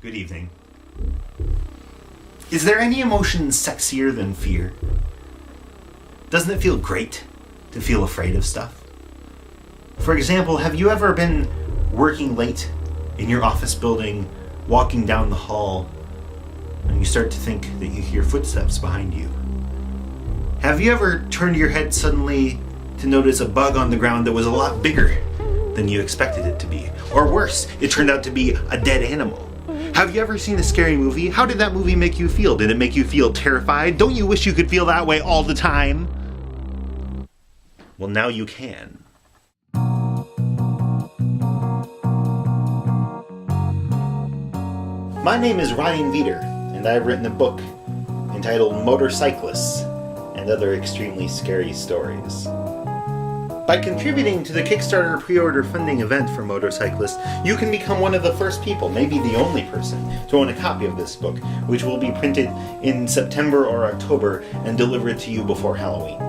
Good evening. Is there any emotion sexier than fear? Doesn't it feel great to feel afraid of stuff? For example, have you ever been working late in your office building, walking down the hall, and you start to think that you hear footsteps behind you? Have you ever turned your head suddenly to notice a bug on the ground that was a lot bigger than you expected it to be? Or worse, it turned out to be a dead animal. Have you ever seen a scary movie? How did that movie make you feel? Did it make you feel terrified? Don't you wish you could feel that way all the time? Well, now you can. My name is Sean Veeder, and I've written a book entitled Motorcyclus and Other Extremely Scary Stories. By contributing to the Kickstarter pre-order funding event for Motorcyclus, you can become one of the first people, maybe the only person, to own a copy of this book, which will be printed in September or October and delivered to you before Halloween.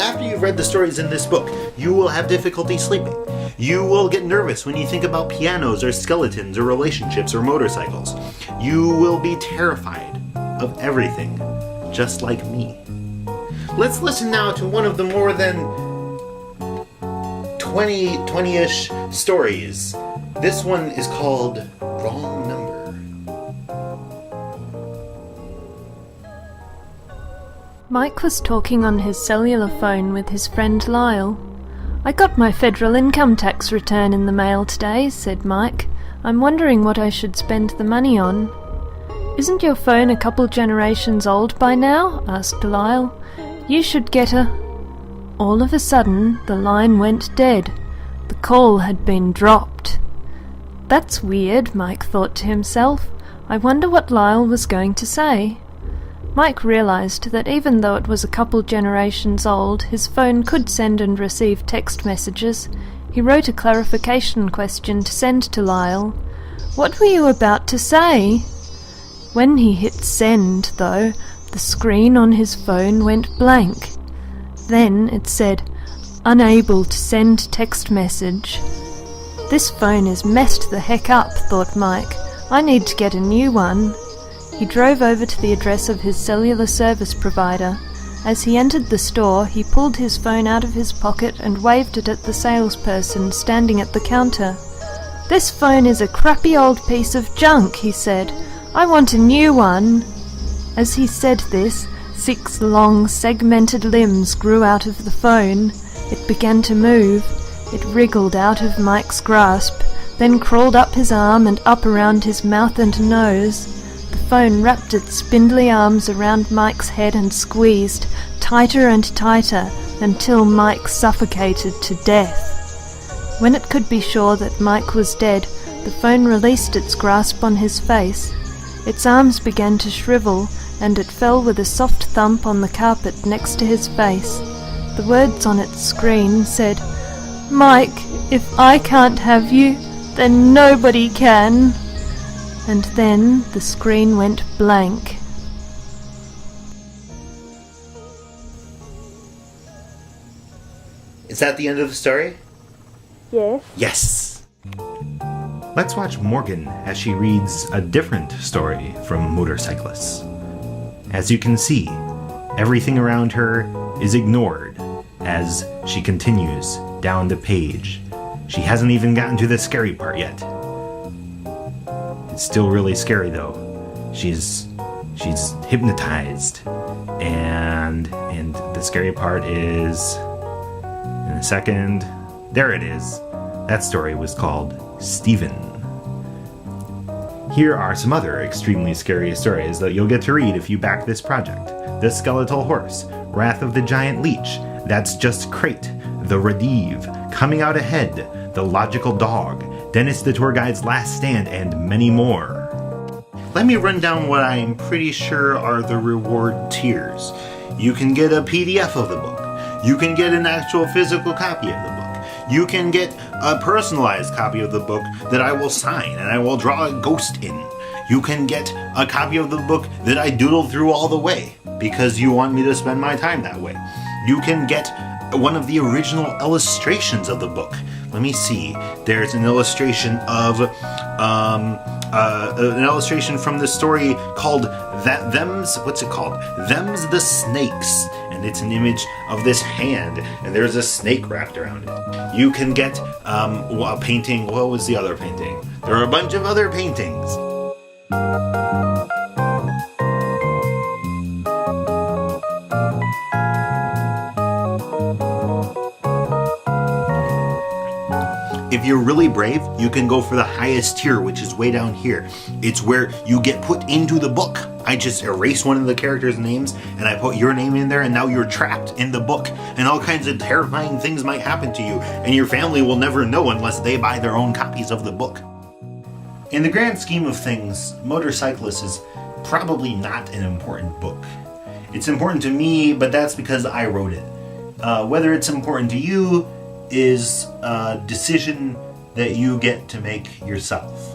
After you've read the stories in this book, you will have difficulty sleeping. You will get nervous when you think about pianos or skeletons or relationships or motorcycles. You will be terrified of everything, just like me. Let's listen now to one of the more than 20-ish stories. This one is called Wrong Number. Mike was talking on his cellular phone with his friend Lyle. "I got my federal income tax return in the mail today," said Mike. "I'm wondering what I should spend the money on." "Isn't your phone a couple generations old by now?" asked Lyle. "You should get a—" All of a sudden, the line went dead. The call had been dropped. "That's weird," Mike thought to himself. "I wonder what Lyle was going to say." Mike realized that even though it was a couple generations old, his phone could send and receive text messages. He wrote a clarification question to send to Lyle. "What were you about to say?" When he hit send, though, the screen on his phone went blank. Then it said, "Unable to send text message." "This phone is messed the heck up," thought Mike. "I need to get a new one." He drove over to the address of his cellular service provider. As he entered the store, he pulled his phone out of his pocket and waved it at the salesperson standing at the counter. "This phone is a crappy old piece of junk," he said. "I want a new one." As he said this, 6 long, segmented limbs grew out of the phone. It began to move. It wriggled out of Mike's grasp, then crawled up his arm and up around his mouth and nose. The phone wrapped its spindly arms around Mike's head and squeezed, tighter and tighter, until Mike suffocated to death. When it could be sure that Mike was dead, the phone released its grasp on his face. Its arms began to shrivel, and it fell with a soft thump on the carpet next to his face. The words on its screen said, "Mike, if I can't have you, then nobody can." And then the screen went blank. Is that the end of the story? Yes. Yes! Let's watch Morgan as she reads a different story from Motorcyclus. As you can see, everything around her is ignored as she continues down the page. She hasn't even gotten to the scary part yet. It's still really scary though. She's hypnotized, and the scary part is in a second. There it is. That story was called Stephen. Here are some other extremely scary stories that you'll get to read if you back this project. The Skeletal Horse, Wrath of the Giant Leech, That's Just Crate, The Radive, Coming Out Ahead, The Logical Dog, Dennis the Tour Guide's Last Stand, and many more. Let me run down what I'm pretty sure are the reward tiers. You can get a PDF of the book. You can get an actual physical copy of the book. You can get a personalized copy of the book that I will sign and I will draw a ghost in. You can get a copy of the book that I doodled through all the way because you want me to spend my time that way. You can get one of the original illustrations of the book. Let me see. There's an illustration of an illustration from the story called Them's the Snakes. And it's an image of this hand, and there's a snake wrapped around it. You can get a painting. What was the other painting? There are a bunch of other paintings. If you're really brave, you can go for the highest tier, which is way down here. It's where you get put into the book. I just erase one of the characters' names and I put your name in there, and now you're trapped in the book, and all kinds of terrifying things might happen to you, and your family will never know unless they buy their own copies of the book. In the grand scheme of things, Motorcyclus is probably not an important book. It's important to me, but that's because I wrote it. Whether it's important to you is a decision that you get to make yourself.